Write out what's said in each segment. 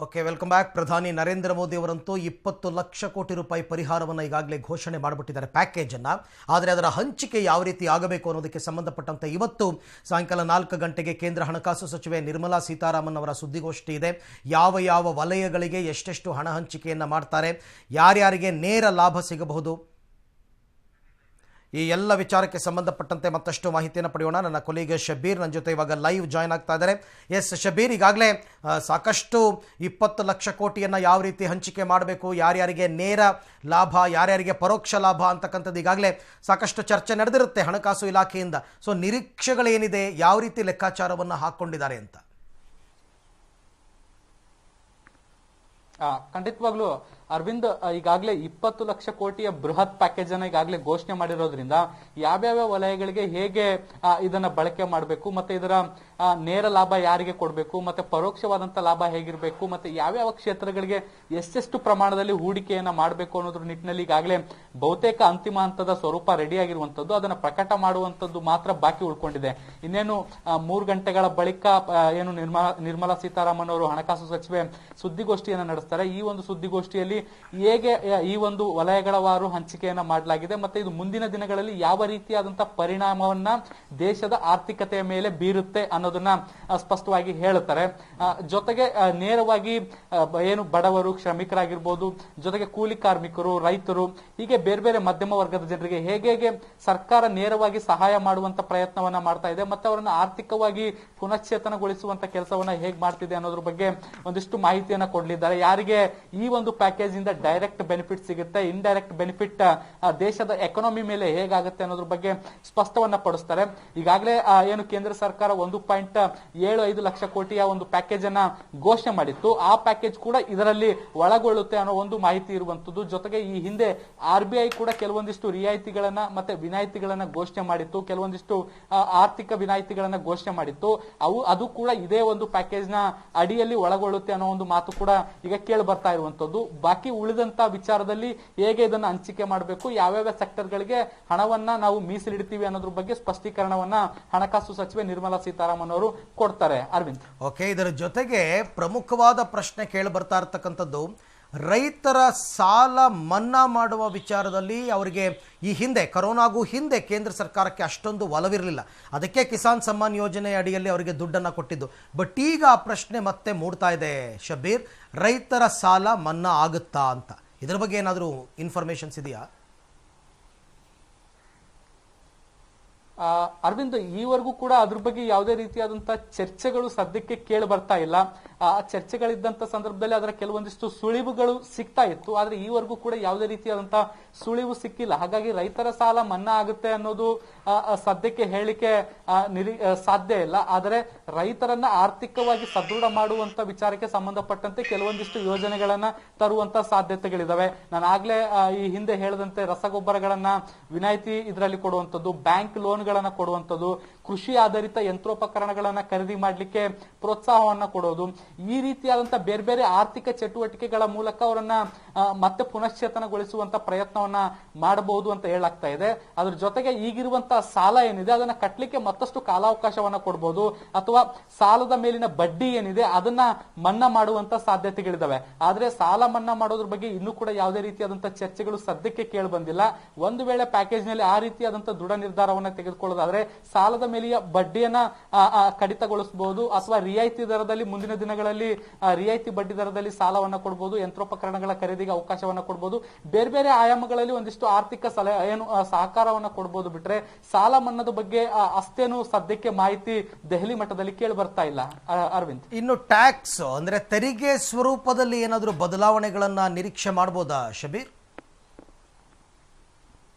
Okay, welcome back. ಪ್ರಧಾನಿ ನರೇಂದ್ರ ಮೋದಿ ಅವರಂತೂ 20 ಲಕ್ಷ ಕೋಟಿ ರೂಪಾಯಿ ಪರಿಹಾರವನ್ನು ಈಗಾಗಲೇ ಘೋಷಣೆ ಮಾಡಿಬಿಟ್ಟಿದ್ದಾರೆ, ಪ್ಯಾಕೇಜನ್ನು. ಆದರೆ ಅದರ ಹಂಚಿಕೆ ಯಾವ ರೀತಿ ಆಗಬೇಕು ಅನ್ನೋದಕ್ಕೆ ಸಂಬಂಧಪಟ್ಟಂತೆ ಇವತ್ತು ಸಾಯಂಕಾಲ 4 ಗಂಟೆಗೆ ಕೇಂದ್ರ ಹಣಕಾಸು ಸಚಿವೆ ನಿರ್ಮಲಾ ಸೀತಾರಾಮನ್ ಅವರ ಸುದ್ದಿಗೋಷ್ಠಿ ಇದೆ. ಯಾವ ಯಾವ ವಲಯಗಳಿಗೆ ಎಷ್ಟೆಷ್ಟು ಹಣ ಹಂಚಿಕೆಯನ್ನು ಮಾಡ್ತಾರೆ, ಯಾರ್ಯಾರಿಗೆ ನೇರ ಲಾಭ ಸಿಗಬಹುದು, ಈ ಎಲ್ಲ ವಿಚಾರಕ್ಕೆ ಸಂಬಂಧಪಟ್ಟಂತೆ ಮತ್ತಷ್ಟು ಮಾಹಿತಿಯನ್ನು ಪಡೆಯೋಣ. ನನ್ನ ಕೊಲೀಗ ಶಬೀರ್ ನನ್ನ ಜೊತೆ ಇವಾಗ ಲೈವ್ ಜಾಯ್ನ್ ಆಗ್ತಾ ಇದ್ದಾರೆ. ಎಸ್ ಶಬೀರ್, ಈಗಾಗಲೇ ಸಾಕಷ್ಟು 20 ಲಕ್ಷ ಕೋಟಿಯನ್ನು ಯಾವ ರೀತಿ ಹಂಚಿಕೆ ಮಾಡಬೇಕು, ಯಾರ್ಯಾರಿಗೆ ನೇರ ಲಾಭ, ಯಾರ್ಯಾರಿಗೆ ಪರೋಕ್ಷ ಲಾಭ ಅಂತಕ್ಕಂಥದ್ದು ಈಗಾಗಲೇ ಸಾಕಷ್ಟು ಚರ್ಚೆ ನಡೆದಿರುತ್ತೆ ಹಣಕಾಸು ಇಲಾಖೆಯಿಂದ. ಸೊ ನಿರೀಕ್ಷೆಗಳೇನಿದೆ, ಯಾವ ರೀತಿ ಲೆಕ್ಕಾಚಾರವನ್ನು ಹಾಕ್ಕೊಂಡಿದ್ದಾರೆ ಅಂತ? ಖಂಡಿತವಾಗ್ಲೂ ಅರವಿಂದ್, ಈಗಾಗಲೇ 20 ಲಕ್ಷ ಕೋಟಿಯ ಬೃಹತ್ ಪ್ಯಾಕೇಜ್ ಅನ್ನ ಈಗಾಗಲೇ ಘೋಷಣೆ ಮಾಡಿರೋದ್ರಿಂದ ಯಾವ್ಯಾವ ವಲಯಗಳಿಗೆ ಹೇಗೆ ಇದನ್ನ ಬಳಕೆ ಮಾಡಬೇಕು, ಮತ್ತೆ ಇದರ ನೇರ ಲಾಭ ಯಾರಿಗೆ ಕೊಡಬೇಕು, ಮತ್ತೆ ಪರೋಕ್ಷವಾದಂತ ಲಾಭ ಹೇಗಿರಬೇಕು, ಮತ್ತೆ ಯಾವ್ಯಾವ ಕ್ಷೇತ್ರಗಳಿಗೆ ಎಷ್ಟೆಷ್ಟು ಪ್ರಮಾಣದಲ್ಲಿ ಹೂಡಿಕೆಯನ್ನ ಮಾಡಬೇಕು ಅನ್ನೋದ್ರ ನಿಟ್ಟಿನಲ್ಲಿ ಈಗಾಗಲೇ ಬಹುತೇಕ ಅಂತಿಮ ಹಂತದ ಸ್ವರೂಪ ರೆಡಿ ಆಗಿರುವಂತದ್ದು. ಅದನ್ನ ಪ್ರಕಟ ಮಾಡುವಂತದ್ದು ಮಾತ್ರ ಬಾಕಿ ಉಳ್ಕೊಂಡಿದೆ. ಇನ್ನೇನು 3 ಗಂಟೆಗಳ ಬಳಿಕ ಏನು ನಿರ್ಮಲಾ ಸೀತಾರಾಮನ್ ಅವರು ಹಣಕಾಸು ಸಚಿವೆ ಸುದ್ದಿಗೋಷ್ಠಿಯನ್ನ ನಡೆಸ್ತಾರೆ. ಈ ಒಂದು ಸುದ್ದಿಗೋಷ್ಠಿಯಲ್ಲಿ ಹೇಗೆ ಈ ಒಂದು ವಲಯಗಳವಾರು ಹಂಚಿಕೆಯನ್ನ ಮಾಡಲಾಗಿದೆ, ಮತ್ತೆ ಇದು ಮುಂದಿನ ದಿನಗಳಲ್ಲಿ ಯಾವ ರೀತಿಯಾದಂತಹ ಪರಿಣಾಮವನ್ನ ದೇಶದ ಆರ್ಥಿಕತೆಯ ಮೇಲೆ ಬೀರುತ್ತೆ ಅನ್ನೋದನ್ನ ಸ್ಪಷ್ಟವಾಗಿ ಹೇಳುತ್ತಾರೆ. ಜೊತೆಗೆ ನೇರವಾಗಿ ಏನು ಬಡವರು, ಶ್ರಮಿಕರಾಗಿರ್ಬೋದು, ಜೊತೆಗೆ ಕೂಲಿ ಕಾರ್ಮಿಕರು, ರೈತರು, ಹೀಗೆ ಬೇರೆ ಬೇರೆ ಮಧ್ಯಮ ವರ್ಗದ ಜನರಿಗೆ ಹೇಗೆ ಸರ್ಕಾರ ನೇರವಾಗಿ ಸಹಾಯ ಮಾಡುವಂತ ಪ್ರಯತ್ನವನ್ನ ಮಾಡ್ತಾ ಇದೆ, ಮತ್ತೆ ಅವರನ್ನ ಆರ್ಥಿಕವಾಗಿ ಪುನಶ್ಚೇತನಗೊಳಿಸುವಂತ ಕೆಲಸವನ್ನ ಹೇಗ್ ಮಾಡ್ತಿದೆ ಅನ್ನೋದ್ರ ಬಗ್ಗೆ ಒಂದಿಷ್ಟು ಮಾಹಿತಿಯನ್ನ ಕೊಡಲಿದ್ದಾರೆ. ಯಾರಿಗೆ ಈ ಒಂದು ಪ್ಯಾಕೇಜ್ ಇಂದ ಡೈರೆಕ್ಟ್ ಬೆನಿಫಿಟ್ ಸಿಗುತ್ತೆ, ಇಂಡೈರೆಕ್ಟ್ ಬೆನಿಫಿಟ್ ದೇಶದ ಎಕಾನಮಿ ಮೇಲೆ ಹೇಗಾಗುತ್ತೆ ಅನ್ನೋದ್ರ ಬಗ್ಗೆ ಸ್ಪಷ್ಟವನ್ನ ಪಡಿಸ್ತಾರೆ. ಈಗಾಗಲೇ ಏನು ಕೇಂದ್ರ ಸರ್ಕಾರ 1.75 ಲಕ್ಷ ಕೋಟಿಯ ಒಂದು ಪ್ಯಾಕೇಜ್ ಅನ್ನ ಘೋಷಣೆ ಮಾಡಿತ್ತು. ಆ ಪ್ಯಾಕೇಜ್ ಕೂಡ ಇದರಲ್ಲಿ ಒಳಗೊಳ್ಳುತ್ತೆ ಅನ್ನೋ ಒಂದು ಮಾಹಿತಿ ಇರುವಂತದ್ದು. ಜೊತೆಗೆ ಈ ಹಿಂದೆ RBI ಕೂಡ ಕೆಲವೊಂದಿಷ್ಟು ರಿಯಾಯಿತಿಗಳನ್ನ ಮತ್ತೆ ವಿನಾಯಿತಿಗಳನ್ನ ಘೋಷಣೆ ಮಾಡಿತ್ತು, ಕೆಲವೊಂದಿಷ್ಟು ಆರ್ಥಿಕ ವಿನಾಯಿತಿಗಳನ್ನ ಘೋಷಣೆ ಮಾಡಿತ್ತು. ಅದು ಕೂಡ ಇದೇ ಒಂದು ಪ್ಯಾಕೇಜ್ ನ ಅಡಿಯಲ್ಲಿ ಒಳಗೊಳ್ಳುತ್ತೆ ಅನ್ನೋ ಒಂದು ಮಾತು ಕೂಡ ಈಗ ಕೇಳಿ ಬರ್ತಾ ಇರುವಂತದ್ದು. ಬಾಕಿ ಉಳಿದಂತ ವಿಚಾರದಲ್ಲಿ ಹೇಗೆ ಇದನ್ನ ಹಂಚಿಕೆ ಮಾಡಬೇಕು, ಯಾವ್ಯಾವ ಸೆಕ್ಟರ್ ಗಳಿಗೆ ಹಣವನ್ನ ನಾವು ಮೀಸಲಿಡ್ತೀವಿ ಅನ್ನೋದ್ರ ಬಗ್ಗೆ ಸ್ಪಷ್ಟೀಕರಣವನ್ನ ಹಣಕಾಸು ಸಚಿವೆ ನಿರ್ಮಲಾ ಸೀತಾರಾಮನ್ ಅವರು ಕೊಡ್ತಾರೆ. ಅರವಿಂದ್, ಓಕೆ, ಇದರ ಜೊತೆಗೆ ಪ್ರಮುಖವಾದ ಪ್ರಶ್ನೆ ಕೇಳಿ ಬರ್ತಾ ಇರತಕ್ಕಂಥದ್ದು, ರೈತರ ಸಾಲ ಮನ್ನಾ ಮಾಡುವ ವಿಚಾರದಲ್ಲಿ ಅವರಿಗೆ ಈ ಹಿಂದೆ, ಕರೋನಾಗೂ ಹಿಂದೆ ಕೇಂದ್ರ ಸರ್ಕಾರಕ್ಕೆ ಅಷ್ಟೊಂದು ಒಲವಿರಲಿಲ್ಲ. ಅದಕ್ಕೆ ಕಿಸಾನ್ ಸಮ್ಮಾನ್ ಯೋಜನೆ ಅಡಿಯಲ್ಲಿ ಅವರಿಗೆ ದುಡ್ಡನ್ನು ಕೊಟ್ಟಿದ್ದು. ಬಟ್ ಈಗ ಆ ಪ್ರಶ್ನೆ ಮತ್ತೆ ಮೂಡ್ತಾ ಇದೆ ಶಬೀರ್, ರೈತರ ಸಾಲ ಮನ್ನಾ ಆಗುತ್ತಾ ಅಂತ. ಇದರ ಬಗ್ಗೆ ಏನಾದರೂ ಇನ್ಫಾರ್ಮೇಶನ್ಸ್ ಇದೆಯಾ? ಅರವಿಂದ್, ಈವರೆಗೂ ಕೂಡ ಅದ್ರ ಬಗ್ಗೆ ಯಾವುದೇ ರೀತಿಯಾದಂತಹ ಚರ್ಚೆಗಳು ಸದ್ಯಕ್ಕೆ ಕೇಳಿ ಬರ್ತಾ ಇಲ್ಲ. ಆ ಚರ್ಚೆಗಳಿದ್ದಂತ ಸಂದರ್ಭದಲ್ಲಿ ಅದರ ಕೆಲವೊಂದಿಷ್ಟು ಸುಳಿವುಗಳು ಸಿಗ್ತಾ ಇತ್ತು, ಆದ್ರೆ ಈವರೆಗೂ ಕೂಡ ಯಾವುದೇ ರೀತಿಯಾದಂತಹ ಸುಳಿವು ಸಿಕ್ಕಿಲ್ಲ. ಹಾಗಾಗಿ ರೈತರ ಸಾಲ ಮನ್ನಾ ಆಗುತ್ತೆ ಅನ್ನೋದು ಸದ್ಯಕ್ಕೆ ಹೇಳಿಕೆ ಸಾಧ್ಯ ಇಲ್ಲ. ಆದರೆ ರೈತರನ್ನ ಆರ್ಥಿಕವಾಗಿ ಸದೃಢ ಮಾಡುವಂತ ವಿಚಾರಕ್ಕೆ ಸಂಬಂಧಪಟ್ಟಂತೆ ಕೆಲವೊಂದಿಷ್ಟು ಯೋಜನೆಗಳನ್ನ ತರುವಂತ ಸಾಧ್ಯತೆಗಳಿದಾವೆ. ನಾನು ಆಗ್ಲೇ ಈ ಹಿಂದೆ ಹೇಳಿದಂತೆ ರಸಗೊಬ್ಬರಗಳನ್ನ ವಿನಾಯಿತಿ ಇದರಲ್ಲಿ ಕೊಡುವಂತದ್ದು, ಬ್ಯಾಂಕ್ ಲೋನ್ಗಳನ್ನ ಕೊಡುವಂತದ್ದು, ಕೃಷಿ ಆಧಾರಿತ ಯಂತ್ರೋಪಕರಣಗಳನ್ನ ಖರೀದಿ ಮಾಡ್ಲಿಕ್ಕೆ ಪ್ರೋತ್ಸಾಹವನ್ನ ಕೊಡೋದು, ಈ ರೀತಿಯಾದಂತಹ ಬೇರೆ ಬೇರೆ ಆರ್ಥಿಕ ಚಟುವಟಿಕೆಗಳ ಮೂಲಕ ಅವರನ್ನ ಮತ್ತೆ ಪುನಶ್ಚೇತನಗೊಳಿಸುವಂತ ಪ್ರಯತ್ನವನ್ನ ಮಾಡಬಹುದು ಅಂತ ಹೇಳಾಗ್ತಾ ಇದೆ. ಅದ್ರ ಜೊತೆಗೆ ಈಗಿರುವಂತಹ ಸಾಲ ಏನಿದೆ ಅದನ್ನ ಕಟ್ಟಲಿಕ್ಕೆ ಮತ್ತಷ್ಟು ಕಾಲಾವಕಾಶವನ್ನ ಕೊಡಬಹುದು, ಅಥವಾ ಸಾಲದ ಮೇಲಿನ ಬಡ್ಡಿ ಏನಿದೆ ಅದನ್ನ ಮನ್ನಾ ಮಾಡುವಂತ ಸಾಧ್ಯತೆಗಳಿದಾವೆ. ಆದ್ರೆ ಸಾಲ ಮನ್ನಾ ಮಾಡೋದ್ರ ಬಗ್ಗೆ ಇನ್ನೂ ಕೂಡ ಯಾವುದೇ ರೀತಿಯಾದಂತಹ ಚರ್ಚೆಗಳು ಸದ್ಯಕ್ಕೆ ಕೇಳಿ ಬಂದಿಲ್ಲ. ಒಂದು ವೇಳೆ ಪ್ಯಾಕೇಜ್ ನಲ್ಲಿ ಆ ರೀತಿಯಾದಂತಹ ದೃಢ ನಿರ್ಧಾರವನ್ನ ತೆಗೆದುಕೊಳ್ಳೋದಾದ್ರೆ ಸಾಲದ ಮೇಲೆಯ ಬಡ್ಡಿಯನ್ನ ಕಡಿತಗೊಳಿಸಬಹುದು, ಅಥವಾ ರಿಯಾಯಿತಿ ದರದಲ್ಲಿ ಮುಂದಿನ ದಿನಗಳಲ್ಲಿ ರಿಯಾಯಿತಿ ಬಡ್ಡಿ ದರದಲ್ಲಿ ಸಾಲವನ್ನ ಕೊಡಬಹುದು, ಯಂತ್ರೋಪಕರಣಗಳ ಖರೀದಿಗೆ ಅವಕಾಶವನ್ನ ಕೊಡಬಹುದು, ಬೇರೆ ಬೇರೆ ಆಯಾಮಗಳಲ್ಲಿ ಒಂದಿಷ್ಟು ಆರ್ಥಿಕ ಸಹಕಾರವನ್ನ ಕೊಡಬಹುದು. ಬಿಟ್ರೆ ಸಾಲ ಮನ್ನಾದ ಬಗ್ಗೆ ಅಷ್ಟೇನು ಸದ್ಯಕ್ಕೆ ಮಾಹಿತಿ ದೆಹಲಿ ಮಟ್ಟದಲ್ಲಿ ಕೇಳಿ ಬರ್ತಾ ಇಲ್ಲ. ಅರವಿಂದ್, ಇನ್ನು ಟ್ಯಾಕ್ಸ್ ಅಂದ್ರೆ ತೆರಿಗೆ ಸ್ವರೂಪದಲ್ಲಿ ಏನಾದರೂ ಬದಲಾವಣೆಗಳನ್ನ ನಿರೀಕ್ಷೆ ಮಾಡಬಹುದಾ ಶಬೀರ್?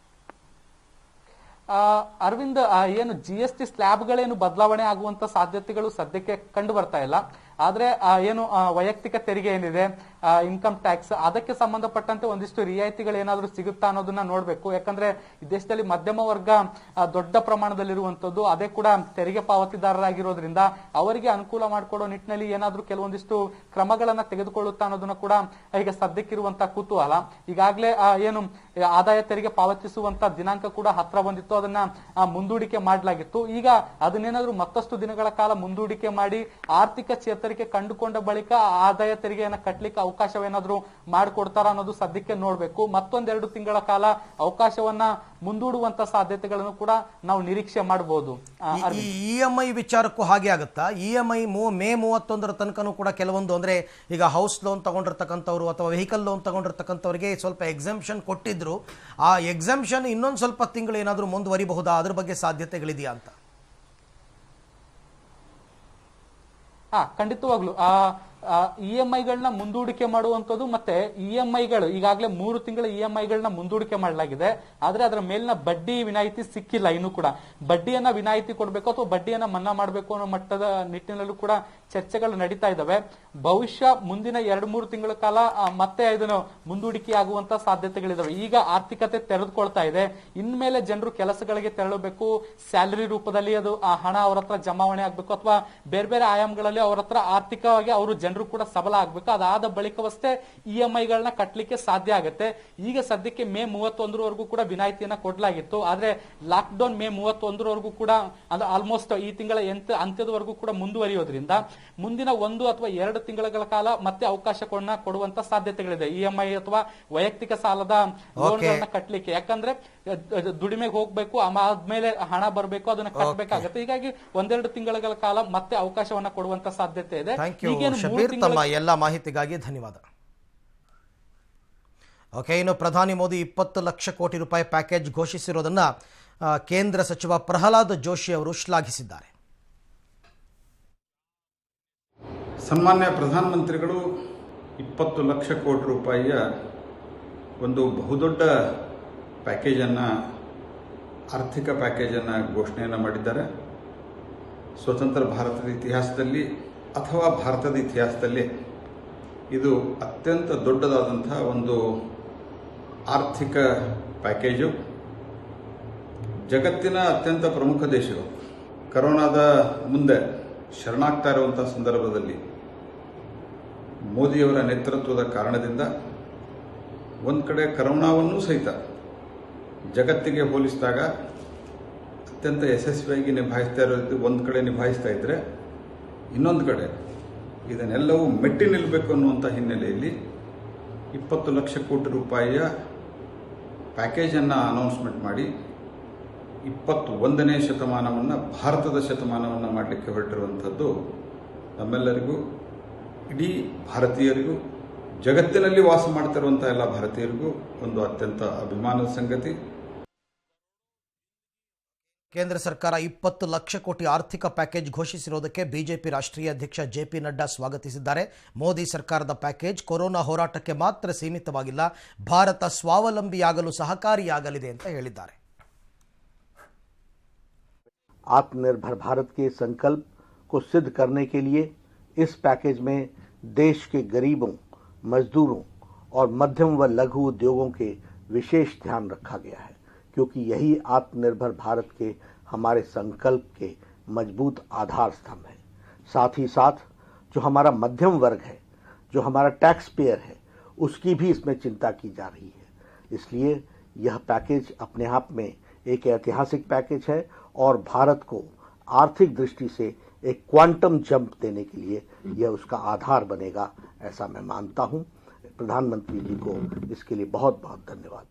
ಅರವಿಂದ್, ಏನು GST ಸ್ಲ್ಯಾಬ್ಗಳೇನು ಬದಲಾವಣೆ ಆಗುವಂತ ಸಾಧ್ಯತೆಗಳು ಸದ್ಯಕ್ಕೆ ಕಂಡು ಬರ್ತಾ ಇಲ್ಲ. ಆದ್ರೆ ಏನು ವೈಯಕ್ತಿಕ ತೆರಿಗೆ ಏನಿದೆ, ಇನ್ಕಮ್ ಟ್ಯಾಕ್ಸ್, ಅದಕ್ಕೆ ಸಂಬಂಧಪಟ್ಟಂತೆ ಒಂದಿಷ್ಟು ರಿಯಾಯಿತಿಗಳು ಏನಾದ್ರೂ ಸಿಗುತ್ತಾ ಅನ್ನೋದನ್ನ ನೋಡ್ಬೇಕು. ಯಾಕಂದ್ರೆ ಈ ದೇಶದಲ್ಲಿ ಮಧ್ಯಮ ವರ್ಗ ದೊಡ್ಡ ಪ್ರಮಾಣದಲ್ಲಿರುವಂತದ್ದು, ಅದೇ ಕೂಡ ತೆರಿಗೆ ಪಾವತಿದಾರರಾಗಿರೋದ್ರಿಂದ ಅವರಿಗೆ ಅನುಕೂಲ ಮಾಡಿಕೊಡೋ ನಿಟ್ಟಿನಲ್ಲಿ ಏನಾದ್ರೂ ಕೆಲವೊಂದಿಷ್ಟು ಕ್ರಮಗಳನ್ನ ತೆಗೆದುಕೊಳ್ಳುತ್ತಾ ಅನ್ನೋದನ್ನ ಕೂಡ ಈಗ ಸದ್ಯಕ್ಕಿರುವಂತಹ ಕುತೂಹಲ. ಈಗಾಗಲೇ ಏನು ಆದಾಯ ತೆರಿಗೆ ಪಾವತಿಸುವಂತ ದಿನಾಂಕ ಕೂಡ ಹತ್ರ ಬಂದಿತ್ತು, ಅದನ್ನ ಮುಂದೂಡಿಕೆ ಮಾಡಲಾಗಿತ್ತು. ಈಗ ಅದನ್ನೇನಾದ್ರೂ ಮತ್ತಷ್ಟು ದಿನಗಳ ಕಾಲ ಮುಂದೂಡಿಕೆ ಮಾಡಿ ಆರ್ಥಿಕ ಚೇತನ ತೆರಿಗೆ ಕಂಡುಕೊಂಡ ಬಳಿಕ ಆದಾಯ ತೆರಿಗೆಯನ್ನ ಕಟ್ಟಲಿಕ್ಕೆ ಅವಕಾಶವೇನಾದ್ರೂ ಮಾಡಿಕೊಡ್ತಾರ ಅನ್ನೋದು ಸದ್ಯಕ್ಕೆ ನೋಡ್ಬೇಕು. ಮತ್ತೊಂದೆರಡು ತಿಂಗಳ ಕಾಲ ಅವಕಾಶವನ್ನ ಮುಂದೂಡುವಂತ ಸಾಧ್ಯತೆಗಳನ್ನು ಕೂಡ ನಾವು ನಿರೀಕ್ಷೆ ಮಾಡಬಹುದು. EMI ವಿಚಾರಕ್ಕೂ ಹಾಗೆ ಆಗುತ್ತಾ? EMI ಮೇ 31ರ ತನಕನೂ ಕೂಡ ಕೆಲವೊಂದು ಅಂದ್ರೆ ಈಗ ಹೌಸ್ ಲೋನ್ ತಗೊಂಡಿರ್ತಕ್ಕಂಥವ್ರು ಅಥವಾ ವೆಹಿಕಲ್ ಲೋನ್ ತಗೊಂಡಿರ್ತಕ್ಕಂಥವ್ರಿಗೆ ಸ್ವಲ್ಪ ಎಕ್ಸೆಂಪ್ಷನ್ ಕೊಟ್ಟಿದ್ರು. ಆ ಎಕ್ಸೆಂಪ್ಷನ್ ಇನ್ನೊಂದು ಸ್ವಲ್ಪ ತಿಂಗಳು ಏನಾದರೂ ಮುಂದುವರಿಬಹುದಾ? ಅದ್ರ ಬಗ್ಗೆ ಸಾಧ್ಯತೆಗಳಿದೆಯಾ ಅಂತ? ಖಂಡಿತವಾಗ್ಲು EMIಗಳನ್ನ ಮುಂದೂಡಿಕೆ ಮಾಡುವಂತದ್ದು ಮತ್ತೆ EMIಗಳು ಈಗಾಗಲೇ 3 ತಿಂಗಳ EMIಗಳನ್ನ ಮುಂದೂಡಿಕೆ ಮಾಡಲಾಗಿದೆ. ಆದ್ರೆ ಅದರ ಮೇಲಿನ ಬಡ್ಡಿ ವಿನಾಯಿತಿ ಸಿಕ್ಕಿಲ್ಲ. ಇನ್ನು ಕೂಡ ಬಡ್ಡಿಯನ್ನ ವಿನಾಯಿತಿ ಕೊಡಬೇಕು ಅಥವಾ ಬಡ್ಡಿಯನ್ನ ಮನ್ನಾ ಮಾಡಬೇಕು ಅನ್ನೋ ಮಟ್ಟದ ನಿಟ್ಟಿನಲ್ಲೂ ಕೂಡ ಚರ್ಚೆಗಳು ನಡೀತಾ ಇದ್ದಾವೆ. ಭವಿಷ್ಯ ಮುಂದಿನ 2-3 ತಿಂಗಳ ಕಾಲ ಮತ್ತೆ ಇದನ್ನು ಮುಂದೂಡಿಕೆ ಆಗುವಂತ ಸಾಧ್ಯತೆಗಳಿದಾವೆ. ಈಗ ಆರ್ಥಿಕತೆ ತೆರೆದುಕೊಳ್ತಾ ಇದೆ. ಇನ್ಮೇಲೆ ಜನರು ಕೆಲಸಗಳಿಗೆ ತೆರಳಬೇಕು, ಸ್ಯಾಲರಿ ರೂಪದಲ್ಲಿ ಅದು ಹಣ ಅವರ ಹತ್ರ ಜಮಾವಣೆ ಆಗ್ಬೇಕು ಅಥವಾ ಬೇರೆ ಬೇರೆ ಆಯಾಮಗಳಲ್ಲಿ ಅವರ ಹತ್ರ ಆರ್ಥಿಕವಾಗಿ ಅವರು ಜನರು ಕೂಡ ಸಬಲ ಆಗ್ಬೇಕು. ಅದಾದ ಬಳಿಕವಷ್ಟೇ EMIಗಳನ್ನ ಕಟ್ಟಲಿಕ್ಕೆ ಸಾಧ್ಯ ಆಗುತ್ತೆ. ಈಗ ಸದ್ಯಕ್ಕೆ ಮೇ 31ರವರೆಗೂ ಕೂಡ ವಿನಾಯಿತಿಯನ್ನ ಕೊಡಲಾಗಿತ್ತು. ಆದ್ರೆ ಲಾಕ್ ಡೌನ್ ಮೇ 31ರವರೆಗೂ ಕೂಡ ಅಂದ್ರೆ ಆಲ್ಮೋಸ್ಟ್ ಈ ತಿಂಗಳ ಅಂತ್ಯದವರೆಗೂ ಕೂಡ ಮುಂದುವರಿಯೋದ್ರಿಂದ ಮುಂದಿನ 1 ಅಥವಾ 2 ತಿಂಗಳ ಕಾಲ ಮತ್ತೆ ಅವಕಾಶಗಳನ್ನ ಕೊಡುವಂತ ಸಾಧ್ಯತೆಗಳಿದೆ EMI ಅಥವಾ ವೈಯಕ್ತಿಕ ಸಾಲದ ಲೋನ್ಗಳನ್ನ ಕಟ್ಟಲಿಕ್ಕೆ. ಯಾಕಂದ್ರೆ ದುಡಿಮೆಗೆ ಹೋಗ್ಬೇಕು, ಆದ್ಮೇಲೆ ಹಣ ಬರಬೇಕು, ಅದನ್ನ ಕಟ್ಟಬೇಕಾಗತ್ತೆ. ಹೀಗಾಗಿ 1-2 ತಿಂಗಳ ಕಾಲ ಮತ್ತೆ ಅವಕಾಶವನ್ನ ಕೊಡುವಂತ ಸಾಧ್ಯತೆ ಇದೆ. ತಮ್ಮ ಎಲ್ಲ ಮಾಹಿತಿಗಾಗಿ ಧನ್ಯವಾದ. ಓಕೆ, ಇನ್ನು ಪ್ರಧಾನಿ ಮೋದಿ 20 ಲಕ್ಷ ಕೋಟಿ ರೂಪಾಯಿ ಪ್ಯಾಕೇಜ್ ಘೋಷಿಸಿರೋದನ್ನ ಕೇಂದ್ರ ಸಚಿವ ಪ್ರಹ್ಲಾದ್ ಜೋಶಿ ಅವರು ಶ್ಲಾಘಿಸಿದ್ದಾರೆ. ಸನ್ಮಾನ್ಯ ಪ್ರಧಾನಮಂತ್ರಿಗಳು 20 ಲಕ್ಷ ಕೋಟಿ ರೂಪಾಯಿಯ ಒಂದು ಬಹುದೊಡ್ಡ ಪ್ಯಾಕೇಜನ್ನು, ಆರ್ಥಿಕ ಪ್ಯಾಕೇಜನ್ನು ಘೋಷಣೆಯನ್ನು ಮಾಡಿದ್ದಾರೆ. ಸ್ವತಂತ್ರ ಭಾರತದ ಇತಿಹಾಸದಲ್ಲಿ ಅಥವಾ ಭಾರತದ ಇತಿಹಾಸದಲ್ಲಿ ಇದು ಅತ್ಯಂತ ದೊಡ್ಡದಾದಂಥ ಒಂದು ಆರ್ಥಿಕ ಪ್ಯಾಕೇಜು. ಜಗತ್ತಿನ ಅತ್ಯಂತ ಪ್ರಮುಖ ದೇಶಗಳು ಕರೋನಾದ ಮುಂದೆ ಶರಣಾಗ್ತಾ ಇರುವಂಥ ಸಂದರ್ಭದಲ್ಲಿ ಮೋದಿಯವರ ನೇತೃತ್ವದ ಕಾರಣದಿಂದ ಒಂದು ಕಡೆ ಕರೋನಾವನ್ನು ಸಹಿತ ಜಗತ್ತಿಗೆ ಹೋಲಿಸಿದಾಗ ಅತ್ಯಂತ ಯಶಸ್ವಿಯಾಗಿ ನಿಭಾಯಿಸ್ತಾ ಇರೋದು ಒಂದು ಕಡೆ ನಿಭಾಯಿಸ್ತಾ ಇದ್ದರೆ, ಇನ್ನೊಂದು ಕಡೆ ಇದನ್ನೆಲ್ಲವೂ ಮೆಟ್ಟಿ ನಿಲ್ಲಬೇಕು ಅನ್ನುವಂಥ ಹಿನ್ನೆಲೆಯಲ್ಲಿ 20 ಲಕ್ಷ ಕೋಟಿ ರೂಪಾಯಿಯ ಪ್ಯಾಕೇಜನ್ನು ಅನೌನ್ಸ್ಮೆಂಟ್ ಮಾಡಿ 21ನೇ ಶತಮಾನವನ್ನು, ಭಾರತದ ಶತಮಾನವನ್ನು ಮಾಡಲಿಕ್ಕೆ ಹೊರಟಿರುವಂಥದ್ದು ನಮ್ಮೆಲ್ಲರಿಗೂ, ಇಡೀ ಭಾರತೀಯರಿಗೂ, ಜಗತ್ತಿನಲ್ಲಿ ವಾಸ ಮಾಡ್ತಿರುವಂಥ ಎಲ್ಲ ಭಾರತೀಯರಿಗೂ ಒಂದು ಅತ್ಯಂತ ಅಭಿಮಾನದ ಸಂಗತಿ. ಕೇಂದ್ರ ಸರ್ಕಾರ 20 ಲಕ್ಷ ಕೋಟಿ ಆರ್ಥಿಕ ಪ್ಯಾಕೇಜ್ ಘೋಷಿಸಿರುವುದಕ್ಕೆ ಬಿಜೆಪಿ ರಾಷ್ಟ್ರೀಯ ಅಧ್ಯಕ್ಷ JP ನಡ್ಡಾ ಸ್ವಾಗತಿಸಿದ್ದಾರೆ. ಮೋದಿ ಸರ್ಕಾರದ ಪ್ಯಾಕೇಜ್ ಕೊರೋನಾ ಹೋರಾಟಕ್ಕೆ ಮಾತ್ರ ಸೀಮಿತವಾಗಿಲ್ಲ, ಭಾರತ ಸ್ವಾವಲಂಬಿಯಾಗಲು ಸಹಕಾರಿಯಾಗಲಿದೆ ಅಂತ ಹೇಳಿದ್ದಾರೆ. आत्मनिर्भर भारत के संकल्प को सिद्ध करने के लिए इस पैकेज में देश के गरीबों, मजदूरों और मध्यम व लघु उद्योगों के विशेष ध्यान रखा गया है, क्योंकि यही आत्मनिर्भर भारत के हमारे संकल्प के मजबूत आधार स्तंभ है. साथ ही साथ जो हमारा मध्यम वर्ग है, जो हमारा टैक्स पेयर है, उसकी भी इसमें चिंता की जा रही है. इसलिए यह पैकेज अपने आप में एक ऐतिहासिक पैकेज है और भारत को आर्थिक दृष्टि से एक क्वांटम जंप देने के लिए यह उसका आधार बनेगा, ऐसा मैं मानता हूं. प्रधानमंत्री जी को इसके लिए बहुत बहुत धन्यवाद.